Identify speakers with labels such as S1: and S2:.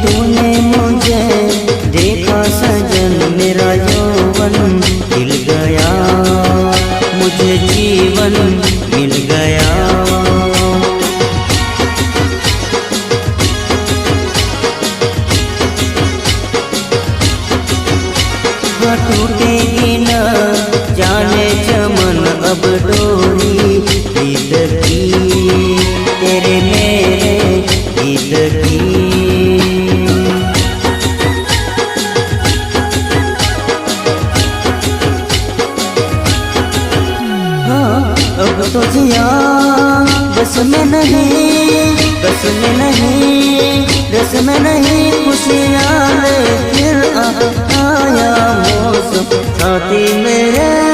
S1: तूने मुझे देखा सजन, मेरा यौवन खिल गया, मुझे जीवन मिल गया। टूटेगी न जाने चमन अब डोरी प्रीत की, तेरे मेरे गीत की। हाँ अब तो जिया बस में नहीं, बस में नहीं, रस में नहीं, खुशियाँ ले फिर आया मौसम साथी मेरे।